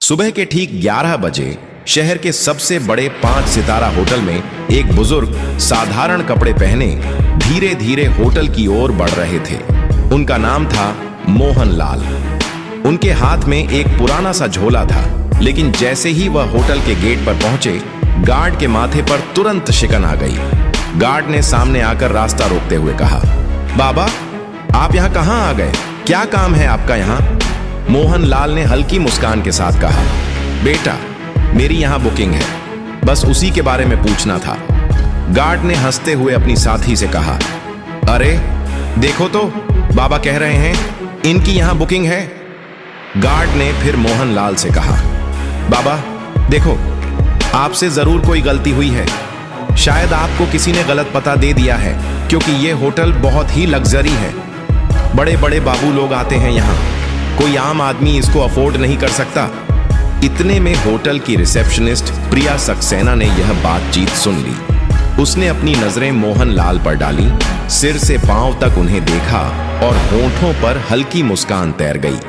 सुबह के ठीक 11 बजे शहर के सबसे बड़े 5 सितारा होटल में एक बुजुर्ग साधारण कपड़े पहने धीरे धीरे होटल की ओर बढ़ रहे थे। उनका नाम था मोहन लाल। उनके हाथ में एक पुराना सा झोला था, लेकिन जैसे ही वह होटल के गेट पर पहुंचे, गार्ड के माथे पर तुरंत शिकन आ गई। गार्ड ने सामने आकर रास्ता रोकते हुए कहा, बाबा, आप यहाँ कहाँ आ गए? क्या काम है आपका यहाँ? मोहन लाल ने हल्की मुस्कान के साथ कहा, बेटा, मेरी यहाँ बुकिंग है, बस उसी के बारे में पूछना था। गार्ड ने हंसते हुए अपनी साथी से कहा, अरे देखो तो, बाबा कह रहे हैं इनकी यहाँ बुकिंग है। गार्ड ने फिर मोहन लाल से कहा, बाबा देखो, आपसे जरूर कोई गलती हुई है। शायद आपको किसी ने गलत पता दे दिया है, क्योंकि ये होटल बहुत ही लग्जरी है। बड़े बड़े बाबू लोग आते हैं यहाँ, कोई आम आदमी इसको अफोर्ड नहीं कर सकता। इतने में होटल की रिसेप्शनिस्ट प्रिया सक्सेना ने यह बातचीत सुन ली। उसने अपनी नजरें मोहन लाल पर डाली, सिर से पांव तक उन्हें देखा और होंठों पर हल्की मुस्कान तैर गई।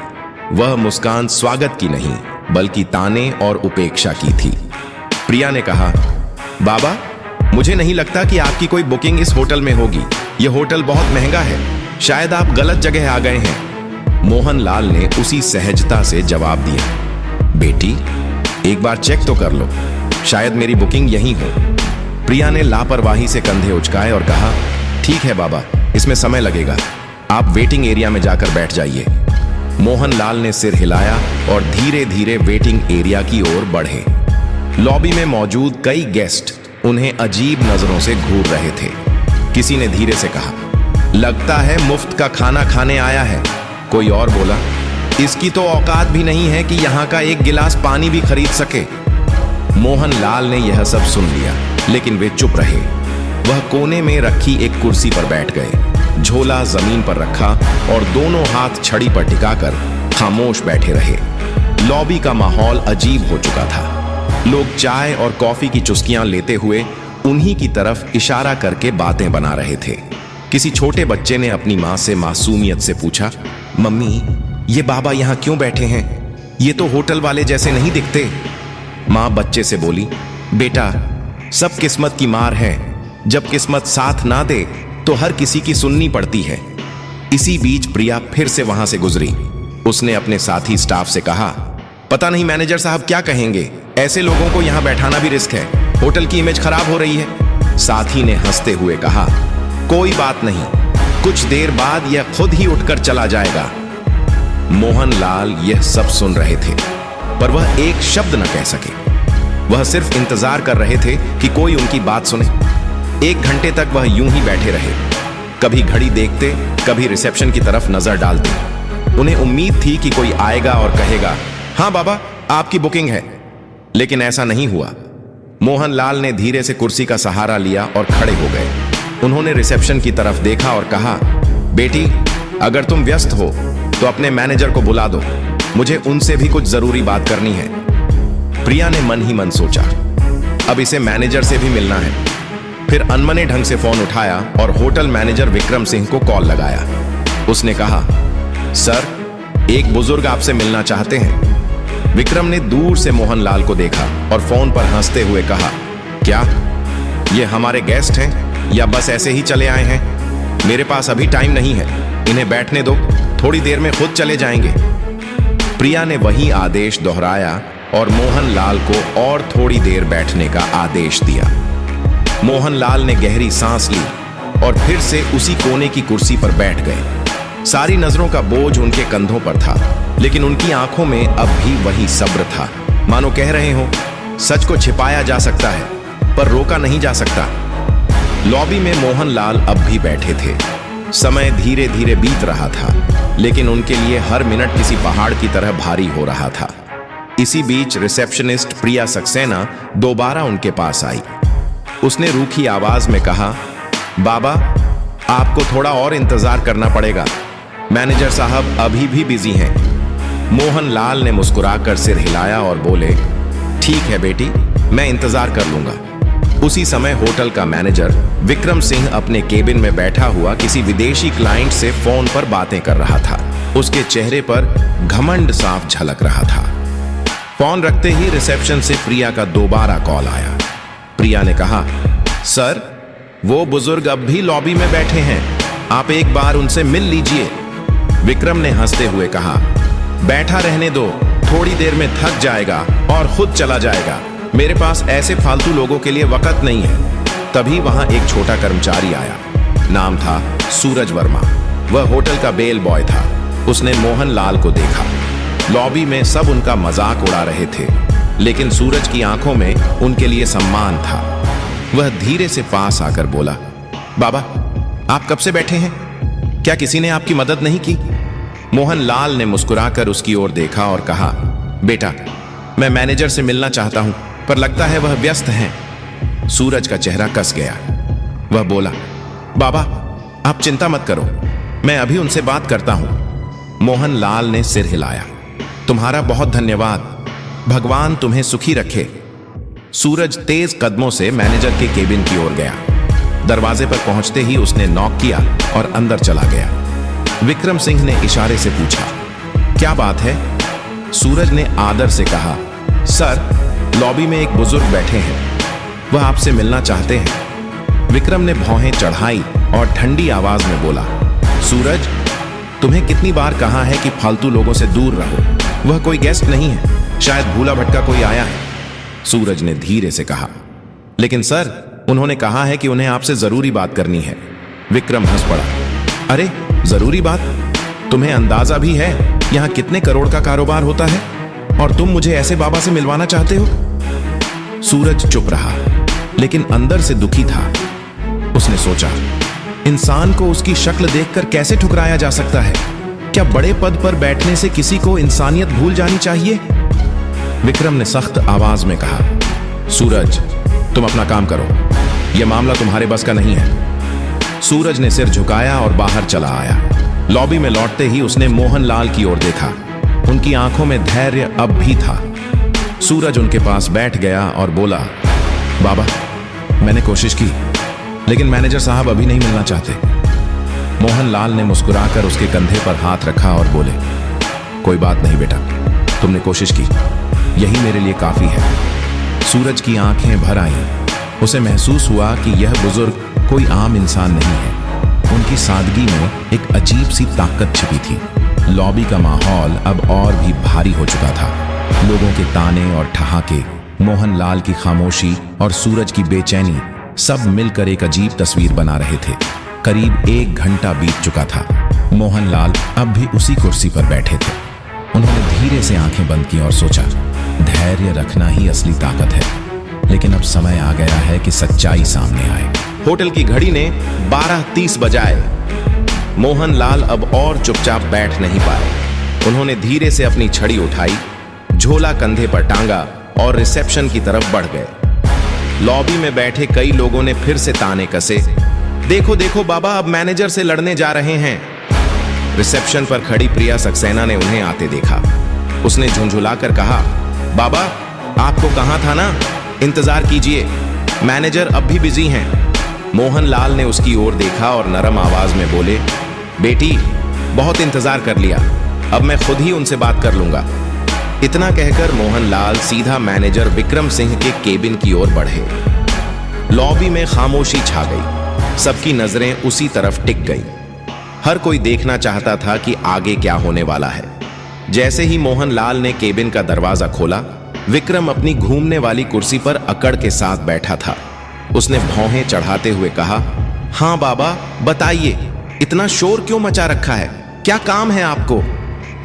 वह मुस्कान स्वागत की नहीं, बल्कि ताने और उपेक्षा की थी। प्रिया ने कहा, बाबा, मुझे नहीं लगता कि आपकी कोई बुकिंग इस होटल में होगी। यह होटल बहुत महंगा है, शायद आप गलत जगह आ गए हैं। मोहन लाल ने उसी सहजता से जवाब दिया, बेटी, एक बार चेक तो कर लो, शायद मेरी बुकिंग यहीं हो। प्रिया ने लापरवाही से कंधे उचकाए और कहा, ठीक है बाबा, इसमें समय लगेगा, आप वेटिंग एरिया में जाकर बैठ जाइए। मोहन लाल ने सिर हिलाया और धीरे धीरे वेटिंग एरिया की ओर बढ़े। लॉबी में मौजूद कई गेस्ट उन्हें अजीब नजरों से घूर रहे थे। किसी ने धीरे से कहा, लगता है मुफ्त का खाना खाने आया है। कोई और बोला, इसकी तो औकात भी नहीं है कि यहाँ का एक गिलास पानी भी खरीद सके। मोहन लाल ने यह सब सुन लिया, लेकिन वे चुप रहे। वह कोने में रखी एक कुर्सी पर बैठ गए, झोला जमीन पर रखा और दोनों हाथ छड़ी पर टिकाकर खामोश बैठे रहे। लॉबी का माहौल अजीब हो चुका था। लोग चाय और कॉफी की चुस्कियां लेते हुए उन्हीं की तरफ इशारा करके बातें बना रहे थे। किसी छोटे बच्चे ने अपनी मां से मासूमियत से पूछा, मम्मी, ये बाबा यहाँ क्यों बैठे हैं? ये तो होटल वाले जैसे नहीं दिखते। मां बच्चे से बोली, बेटा, सब किस्मत की मार है। जब किस्मत साथ ना दे तो हर किसी की सुननी पड़ती है। इसी बीच प्रिया फिर से वहां से गुजरी। उसने अपने साथी स्टाफ से कहा, पता नहीं मैनेजर साहब क्या कहेंगे, ऐसे लोगों को यहां बैठाना भी रिस्क है, होटल की इमेज खराब हो रही है। साथी ने हंसते हुए कहा, कोई बात नहीं, कुछ देर बाद यह खुद ही उठकर चला जाएगा। मोहन लाल यह सब सुन रहे थे, पर वह एक शब्द न कह सके। वह सिर्फ इंतजार कर रहे थे कि कोई उनकी बात सुने। 1 घंटे तक वह यूं ही बैठे रहे, कभी घड़ी देखते, कभी रिसेप्शन की तरफ नजर डालते। उन्हें उम्मीद थी कि कोई आएगा और कहेगा, हाँ बाबा, आपकी बुकिंग है, लेकिन ऐसा नहीं हुआ। मोहन लाल ने धीरे से कुर्सी का सहारा लिया और खड़े हो गए। उन्होंने रिसेप्शन की तरफ देखा और कहा, बेटी, अगर तुम व्यस्त हो तो अपने मैनेजर को बुला दो, मुझे उनसे भी कुछ जरूरी बात करनी है। प्रिया ने मन ही मन सोचा, अब इसे मैनेजर से भी मिलना है। फिर अनमने ढंग से फोन उठाया और होटल मैनेजर विक्रम सिंह को कॉल लगाया। उसने कहा, सर, एक बुजुर्ग आपसे मिलना चाहते हैं। विक्रम ने दूर से मोहन लाल को देखा और फोन पर हंसते हुए कहा, क्या ये हमारे गेस्ट हैं या बस ऐसे ही चले आए हैं? मेरे पास अभी टाइम नहीं है, इन्हें बैठने दो, थोड़ी देर में खुद चले जाएंगे। प्रिया ने वही आदेश दोहराया और मोहन लाल को और थोड़ी देर बैठने का आदेश दिया। मोहन लाल ने गहरी सांस ली और फिर से उसी कोने की कुर्सी पर बैठ गए। सारी नजरों का बोझ उनके कंधों पर था, लेकिन उनकी आंखों में अब भी वही सब्र था। मानो कह रहे हो, सच को छिपाया जा सकता है, पर रोका नहीं जा सकता। लॉबी में मोहन लाल अब भी बैठे थे। समय धीरे धीरे बीत रहा था, लेकिन उनके लिए हर मिनट किसी पहाड़ की तरह भारी हो रहा था। इसी बीच रिसेप्शनिस्ट प्रिया सक्सेना दोबारा उनके पास आई। उसने रूखी आवाज में कहा, बाबा, आपको थोड़ा और इंतजार करना पड़ेगा, मैनेजर साहब अभी भी बिजी हैं। मोहन लाल ने मुस्कुराकर सिर हिलाया और बोले, ठीक है बेटी, मैं इंतजार कर लूंगा। उसी समय होटल का मैनेजर विक्रम सिंह अपने केबिन में बैठा हुआ किसी विदेशी क्लाइंट से फोन पर बातें कर रहा था। उसके चेहरे पर घमंड साफ झलक रहा था। फोन रखते ही रिसेप्शन से प्रिया का दोबारा कॉल आया। प्रिया ने कहा, सर वो बुजुर्ग अब भी लॉबी में बैठे हैं, आप एक बार उनसे मिल लीजिए। विक्रम ने हंसते हुए कहा, बैठा रहने दो, थोड़ी देर में थक जाएगा और खुद चला जाएगा। मेरे पास ऐसे फालतू लोगों के लिए वक्त नहीं है। तभी वहां एक छोटा कर्मचारी आया। नाम था सूरज वर्मा। वह होटल का बेल बॉय था। उसने मोहन लाल को देखा। लॉबी में सब उनका मजाक उड़ा रहे थे, लेकिन सूरज की आंखों में उनके लिए सम्मान था। वह धीरे से पास आकर बोला, बाबा आप कब से बैठे हैं? क्या किसी ने आपकी मदद नहीं की? मोहन लाल ने मुस्कुराकर उसकी ओर देखा और कहा, बेटा मैं मैनेजर से मिलना चाहता हूं, पर लगता है वह व्यस्त हैं। सूरज का चेहरा कस गया। वह बोला, बाबा आप चिंता मत करो, मैं अभी उनसे बात करता हूं। मोहन लाल ने सिर हिलाया। तुम्हारा बहुत धन्यवाद, भगवान तुम्हें सुखी रखे। सूरज तेज कदमों से मैनेजर के केबिन की ओर गया। दरवाजे पर पहुंचते ही उसने नॉक किया और अंदर चला गया। विक्रम सिंह ने इशारे से पूछा, क्या बात है? सूरज ने आदर से कहा, सर लॉबी में एक बुजुर्ग बैठे हैं, वह आपसे मिलना चाहते हैं। विक्रम ने भौहें चढ़ाई और ठंडी आवाज में बोला, सूरज तुम्हें कितनी बार कहा है कि फालतू लोगों से दूर रहो, वह कोई गेस्ट नहीं है, शायद भूला भटका कोई आया है। सूरज ने धीरे से कहा, लेकिन सर उन्होंने कहा है कि उन्हें आपसे जरूरी बात करनी है। विक्रम हंस पड़ा, अरे जरूरी बात? तुम्हें अंदाजा भी है यहां कितने करोड़ का कारोबार होता है और तुम मुझे ऐसे बाबा से मिलवाना चाहते हो? सूरज चुप रहा, लेकिन अंदर से दुखी था। उसने सोचा, इंसान को उसकी शक्ल देखकर कैसे ठुकराया जा सकता है? क्या बड़े पद पर बैठने से किसी को इंसानियत भूल जानी चाहिए? विक्रम ने सख्त आवाज में कहा, सूरज तुम अपना काम करो, यह मामला तुम्हारे बस का नहीं है। सूरज ने सिर झुकाया और बाहर चला आया। लॉबी में लौटते ही उसने मोहन लाल की ओर देखा। उनकी आंखों में धैर्य अब भी था। सूरज उनके पास बैठ गया और बोला, बाबा मैंने कोशिश की, लेकिन मैनेजर साहब अभी नहीं मिलना चाहते। मोहन लाल ने मुस्कुराकर उसके कंधे पर हाथ रखा और बोले, कोई बात नहीं बेटा, तुमने कोशिश की, यही मेरे लिए काफी है। सूरज की आंखें भर आईं। उसे महसूस हुआ कि यह बुजुर्ग कोई आम इंसान नहीं है। उनकी सादगी में एक अजीब सी ताकत छिपी थी। लॉबी का माहौल अब और भी भारी हो चुका था। लोगों के ताने और ठहाके, मोहन लाल की खामोशी और सूरज की बेचैनी सब मिलकर एक अजीब तस्वीर बना रहे थे। करीब 1 घंटा बीत चुका था। मोहन लाल अब भी उसी कुर्सी पर बैठे थे। उन्होंने धीरे से आंखें बंद की और सोचा, धैर्य रखना ही असली ताकत है। लेकिन अब समय आ गया है कि सच्चाई सामने आए। होटल की घड़ी ने 12:30 बजाए। मोहन लाल अब और चुपचाप बैठ नहीं पाए। उन्होंने धीरे से अपनी छड़ी उठाई, झोला कंधे पर टांगा और रिसेप्शन की तरफ बढ़ गए। लॉबी में बैठे कई लोगों ने फिर से ताने कसे, देखो देखो बाबा अब मैनेजर से लड़ने जा रहे हैं। रिसेप्शन पर खड़ी प्रिया सक्सेना ने उन्हें आते देखा। उसने झुंझुलाकर कहा, बाबा आपको कहा था ना, इंतजार कीजिए, मैनेजर अब भी बिजी हैं। मोहन लाल ने उसकी ओर देखा और नरम आवाज में बोले, बेटी बहुत इंतजार कर लिया, अब मैं खुद ही उनसे बात कर लूंगा। इतना कहकर मोहन लाल सीधा मैनेजर विक्रम सिंह के केबिन की ओर बढ़े। लॉबी में खामोशी छा गई। सबकी नजरें उसी तरफ टिक गई। हर कोई देखना चाहता था कि आगे क्या होने वाला है। जैसे ही मोहन लाल ने केबिन का दरवाजा खोला, विक्रम अपनी घूमने वाली कुर्सी पर अकड़ के साथ बैठा था। उसने भौहें चढ़ाते हुए कहा, हाँ बाबा बताइए, इतना शोर क्यों मचा रखा है, क्या काम है आपको?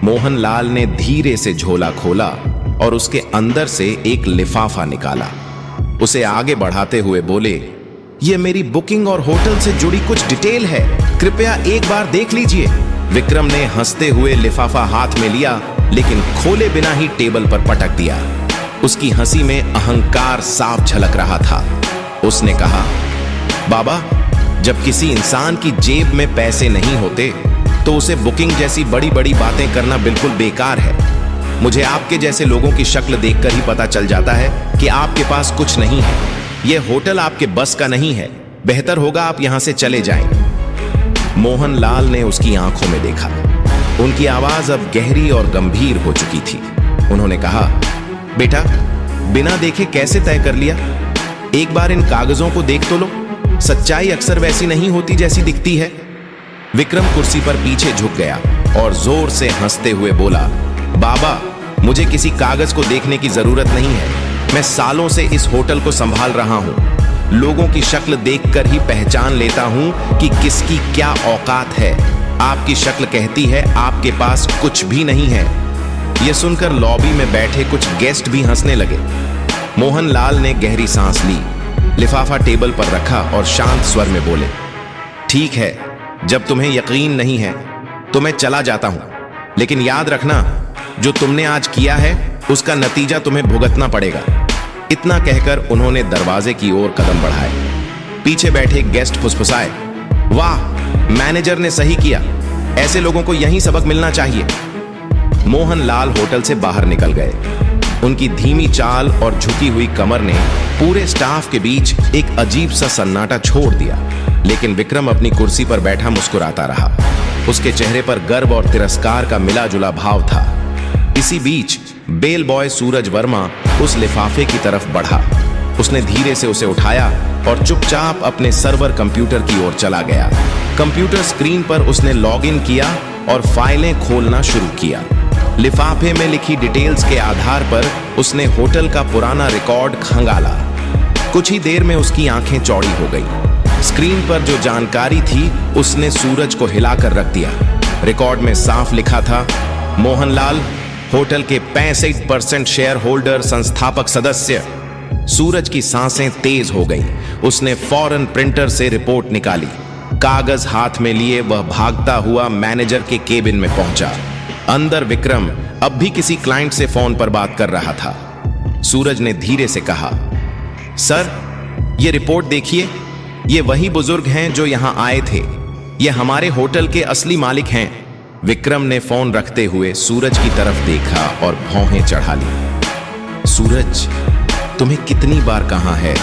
मोहन लाल ने धीरे से झोला खोला और उसके अंदर से एक लिफाफा निकाला। उसे आगे बढ़ाते हुए बोले, यह मेरी बुकिंग और होटल से जुड़ी कुछ डिटेल है, कृपया एक बार देख लीजिए। विक्रम ने हंसते हुए लिफाफा हाथ में लिया, लेकिन खोले बिना ही टेबल पर पटक दिया। उसकी हंसी में अहंकार साफ झलक रहा था। उसने कहा, बाबा जब किसी इंसान की जेब में पैसे नहीं होते तो उसे बुकिंग जैसी बड़ी बड़ी बातें करना बिल्कुल बेकार है। मुझे आपके जैसे लोगों की शक्ल देखकर ही पता चल जाता है कि आपके पास कुछ नहीं है। यह होटल आपके बस का नहीं है, बेहतर होगा आप यहां से चले जाएं। मोहन लाल ने उसकी आंखों में देखा। उनकी आवाज अब गहरी और गंभीर हो चुकी थी। उन्होंने कहा, बेटा, बिना देखे कैसे तय कर लिया? एक बार इन कागजों को देख तो लो। सच्चाई अक्सर वैसी नहीं होती जैसी दिखती है। विक्रम कुर्सी पर पीछे झुक गया और जोर से हंसते हुए बोला, बाबा, मुझे किसी कागज को देखने की जरूरत नहीं है। मैं सालों से इस होटल को संभाल रहा हूं। लोगों की शक्ल देखकर ही पहचान लेता हूं कि किसकी क्या औकात है। आपकी शक्ल कहती है आपके पास कुछ भी नहीं है। यह सुनकर लॉबी में बैठे कुछ गेस्ट भी हंसने लगे। मोहनलाल ने गहरी सांस ली, लिफाफा टेबल पर रखा और शांत स्वर में बोले, ठीक है, जब तुम्हें यकीन नहीं है तो मैं चला जाता हूं, लेकिन याद रखना, जो तुमने आज किया है उसका नतीजा तुम्हें भुगतना पड़ेगा। इतना कहकर उन्होंने दरवाजे की ओर कदम बढ़ाए। पीछे बैठे गेस्ट फुसफुसाए, वाह, मैनेजर ने सही किया, ऐसे लोगों को यही सबक मिलना चाहिए। मोहनलाल होटल से बाहर निकल गए। उनकी धीमी चाल और झुकी हुई कमर ने पूरे स्टाफ के बीच एक अजीब सा सन्नाटा छोड़ दिया, लेकिन विक्रम अपनी कुर्सी पर बैठा मुस्कुराता रहा। उसके चेहरे पर गर्व और तिरस्कार का मिला जुला भाव था। इसी बीच बेल बॉय सूरज वर्मा उस लिफाफे की तरफ बढ़ा। उसने धीरे से उसे उठाया और चुपचाप अपने सर्वर कंप्यूटर की ओर चला गया। कंप्यूटर स्क्रीन पर उसने लॉगिन किया और फाइलें खोलना शुरू किया। लिफाफे में लिखी डिटेल्स के आधार पर उसने होटल का पुराना रिकॉर्ड खंगाला। कुछ ही देर में उसकी आंखें चौड़ी हो गई। स्क्रीन पर जो जानकारी थी उसने सूरज को हिलाकर रख दिया। रिकॉर्ड में साफ लिखा था, मोहनलाल, होटल के 65% शेयर होल्डर, संस्थापक सदस्य। सूरज की सांसें तेज हो गईं। उसने फौरन प्रिंटर से रिपोर्ट निकाली। कागज हाथ में लिए वह भागता हुआ मैनेजर के केबिन में पहुंचा। अंदर विक्रम अब भी किसी क्लाइंट से फोन पर बात कर रहा था। सूरज ने धीरे से कहा, सर, ये रिपोर्ट देखिए, ये वही बुजुर्ग हैं जो यहां आए थे। ये हमारे होटल के असली मालिक हैं। विक्रम ने फोन रखते हुए सूरज की तरफ देखा और भौहें चढ़ा ली। सूरज, तुम्हें कितनी बार कहा है,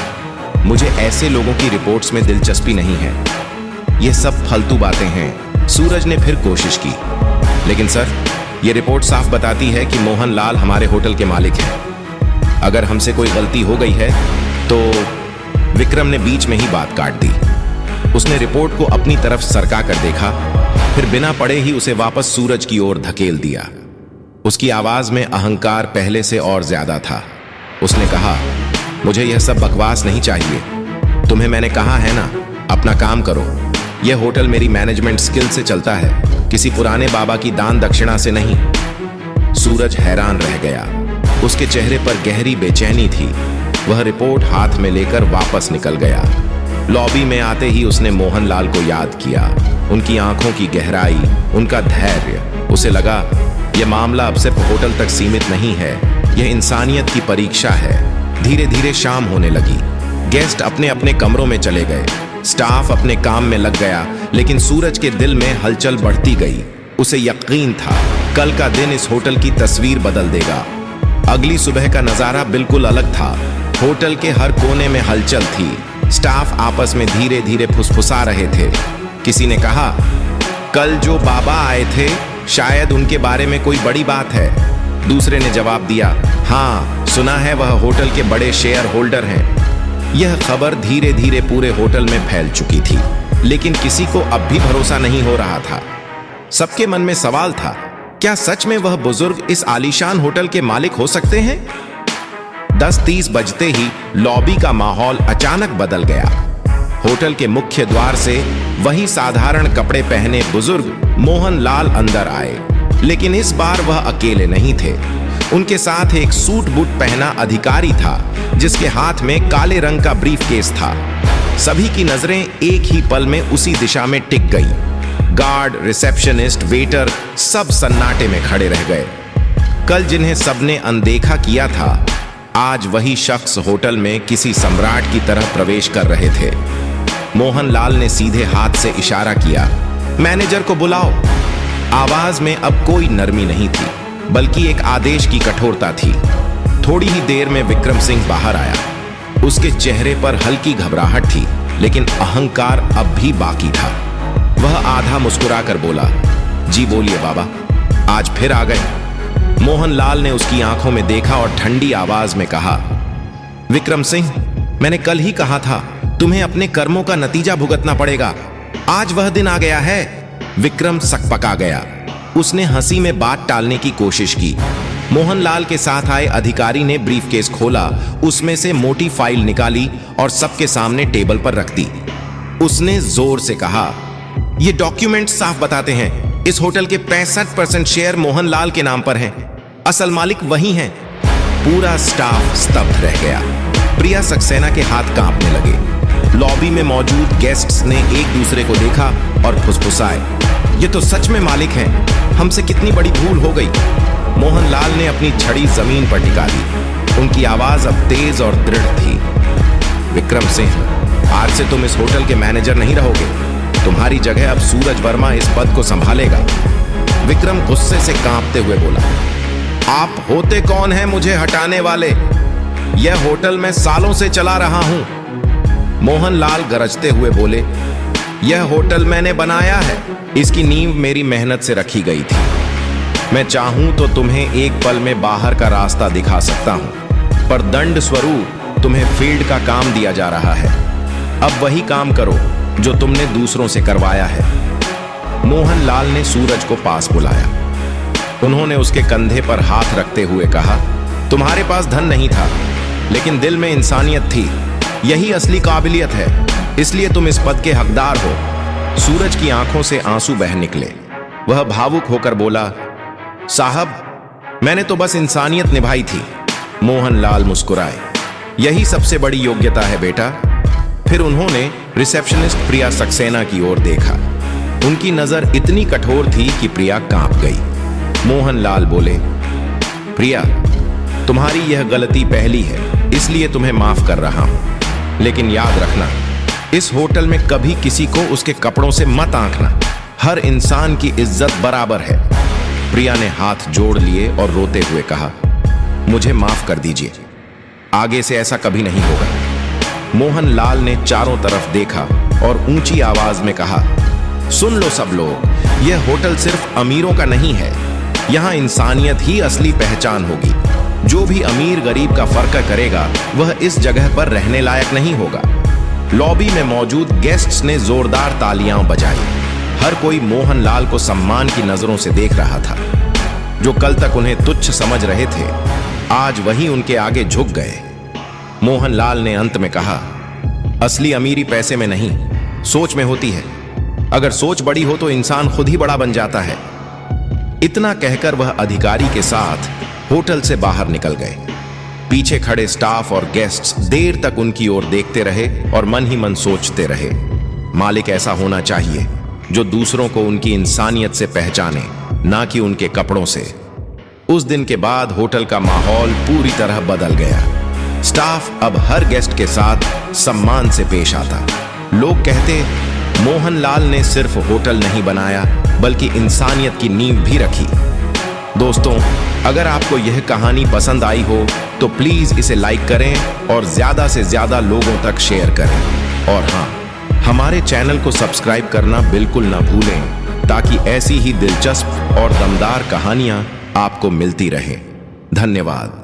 मुझे ऐसे लोगों की रिपोर्ट्स में दिलचस्पी नहीं है। ये सब फालतू बातें हैं। सूरज ने फिर कोशिश की, लेकिन सर, ये रिपोर्ट साफ बताती है कि मोहनलाल हमारे होटल के मालिक हैं। अगर हमसे कोई गलती हो गई है तो। विक्रम ने बीच में ही बात काट दी। उसने रिपोर्ट को अपनी तरफ सरका कर देखा, फिर बिना पढ़े ही उसे वापस सूरज की ओर धकेल दिया। उसकी आवाज में अहंकार पहले से और ज्यादा था। उसने कहा, मुझे यह सब बकवास नहीं चाहिए। तुम्हें मैंने कहा है ना, अपना काम करो। यह होटल मेरी मैनेजमेंट स्किल से चलता है, किसी पुराने बाबा की दान दक्षिणा से नहीं। सूरज हैरान रह गया। उसके चेहरे पर गहरी बेचैनी थी। वह रिपोर्ट हाथ में लेकर वापस निकल गया। लॉबी में आते ही उसने मोहनलाल को याद किया। उनकी आंखों की गहराई, उनका धैर्य। उसे लगा, यह मामला अब सिर्फ होटल तक सीमित नहीं है, यह इंसानियत की परीक्षा है। धीरे धीरे शाम होने लगी। गेस्ट अपने अपने कमरों में चले गए। स्टाफ अपने काम में लग गया, लेकिन सूरज के दिल में हलचल बढ़ती गई। उसे यकीन था, कल का दिन इस होटल की तस्वीर बदल देगा। अगली सुबह का नजारा बिल्कुल अलग था। होटल के हर कोने में हलचल थी। स्टाफ आपस में धीरे धीरे फुसफुसा रहे थे। किसी ने कहा, कल जो बाबा आए थे, शायद उनके बारे में कोई बड़ी बात है। दूसरे ने जवाब दिया, हाँ, सुना है वह होटल के बड़े शेयर होल्डर हैं। यह खबर धीरे धीरे पूरे होटल में फैल चुकी थी, लेकिन किसी को अब भी भरोसा नहीं हो रहा था। सबके मन में सवाल था, क्या सच में वह बुजुर्ग इस आलीशान होटल के मालिक हो सकते हैं? 10:30 बजते ही लॉबी का माहौल अचानक बदल गया। होटल के मुख्य द्वार से वही साधारण कपड़े पहने बुजुर्ग मोहनलाल अंदर आए, लेकिन इस बार वह अकेले नहीं थे। उनके साथ एक सूट बूट पहना अधिकारी था, जिसके हाथ में काले रंग का ब्रीफकेस था। सभी की नजरें एक ही पल में उसी दिशा में टिक गईं। गार्ड, रिसेप्शनिस्ट, वेटर सब सन्नाटे में खड़े रह गए। कल जिन्हें सबने अनदेखा किया था, आज वही शख्स होटल में किसी सम्राट की तरह प्रवेश कर रहे थे। मोहनलाल ने सीधे हाथ से इशारा किया, मैनेजर को बुलाओ। आवाज में अब कोई नरमी नहीं थी, बल्कि एक आदेश की कठोरता थी। थोड़ी ही देर में विक्रम सिंह बाहर आया। उसके चेहरे पर हल्की घबराहट थी, लेकिन अहंकार अब भी बाकी था। वह आधा मुस्कुराकर बोला, जी बोलिए बाबा, आज फिर आ गए। मोहनलाल ने उसकी आंखों में देखा और ठंडी आवाज में कहा, विक्रम सिंह, मैंने कल ही कहा था तुम्हें अपने कर्मों का नतीजा भुगतना पड़ेगा। आज वह दिन आ गया है। विक्रम सकपका गया। उसने हंसी में बात टालने की कोशिश की। मोहनलाल के साथ आए अधिकारी ने ब्रीफकेस खोला, उसमें से मोटी फाइल निकाली और सबके सामने टेबल पर रख दी। उसने जोर से कहा, ये डॉक्यूमेंट साफ बताते हैं इस होटल के 65% शेयर मोहनलाल के नाम पर हैं। असल मालिक वही हैं। पूरा स्टाफ स्तब्ध रह गया। प्रिया सक्सेना के हाथ कांपने लगे। लॉबी में मौजूद गेस्ट्स ने एक दूसरे को देखा और फुसफुसाए, ये तो सच में मालिक हैं। हमसे कितनी बड़ी भूल हो गई। मोहनलाल ने अपनी छड़ी जमीन पर टिका दी। उनकी आवाज अब तेज और दृढ़ थी। विक्रम सिंह, आज से तुम इस होटल के मैनेजर नहीं रहोगे। तुम्हारी जगह अब सूरज वर्मा इस पद को संभालेगा। विक्रम गुस्से से कांपते हुए बोला, आप होते कौन हैं मुझे हटाने वाले? यह होटल मैं सालों से चला रहा हूं। मोहनलाल गरजते हुए बोले, यह होटल मैंने बनाया है। इसकी नींव मेरी मेहनत से रखी गई थी। मैं चाहूं तो तुम्हें एक पल में बाहर का रास्ता दिखा सकता हूं, पर दंड स्वरूप तुम्हें फील्ड का काम दिया जा रहा है। अब वही काम करो जो तुमने दूसरों से करवाया है। मोहनलाल ने सूरज को पास बुलाया। उन्होंने उसके कंधे पर हाथ रखते हुए कहा, तुम्हारे पास धन नहीं था, लेकिन दिल में इंसानियत थी। यही असली काबिलियत है, इसलिए तुम इस पद के हकदार हो। सूरज की आंखों से आंसू बह निकले। वह भावुक होकर बोला, साहब, मैंने तो बस इंसानियत निभाई थी। मोहनलाल मुस्कुराए, यही सबसे बड़ी योग्यता है बेटा। फिर उन्होंने रिसेप्शनिस्ट प्रिया सक्सेना की ओर देखा। उनकी नजर इतनी कठोर थी कि प्रिया कांप गई। मोहनलाल बोले, प्रिया, तुम्हारी यह गलती पहली है, इसलिए तुम्हें माफ कर रहा हूं। लेकिन याद रखना, इस होटल में कभी किसी को उसके कपड़ों से मत आंकना। हर इंसान की इज्जत बराबर है। प्रिया ने हाथ जोड़ लिए और रोते हुए कहा, मुझे माफ कर दीजिए, आगे से ऐसा कभी नहीं होगा। मोहनलाल ने चारों तरफ देखा और ऊंची आवाज में कहा, सुन लो सब लोग, यह होटल सिर्फ अमीरों का नहीं है। यहां इंसानियत ही असली पहचान होगी। जो भी अमीर गरीब का फर्क करेगा वह इस जगह पर रहने लायक नहीं होगा। लॉबी में मौजूद गेस्ट्स ने जोरदार तालियां बजाई। हर कोई मोहनलाल को सम्मान की नजरों से देख रहा था। जो कल तक उन्हें तुच्छ समझ रहे थे, आज वही उनके आगे झुक गए। मोहनलाल ने अंत में कहा, असली अमीरी पैसे में नहीं, सोच में होती है। अगर सोच बड़ी हो तो इंसान खुद ही बड़ा बन जाता है। इतना कहकर वह अधिकारी के साथ होटल से बाहर निकल गए। पीछे खड़े स्टाफ और गेस्ट्स देर तक उनकी ओर देखते रहे और मन ही मन सोचते रहे, मालिक ऐसा होना चाहिए जो दूसरों को उनकी इंसानियत से पहचाने, ना कि उनके कपड़ों से। उस दिन के बाद होटल का माहौल पूरी तरह बदल गया। स्टाफ अब हर गेस्ट के साथ सम्मान से पेश आता। लोग कहते, मोहनलाल ने सिर्फ होटल नहीं बनाया, बल्कि इंसानियत की नींव भी रखी। दोस्तों, अगर आपको यह कहानी पसंद आई हो तो प्लीज इसे लाइक करें और ज्यादा से ज्यादा लोगों तक शेयर करें। और हाँ, हमारे चैनल को सब्सक्राइब करना बिल्कुल ना भूलें, ताकि ऐसी ही दिलचस्प और दमदार कहानियां आपको मिलती रहें। धन्यवाद।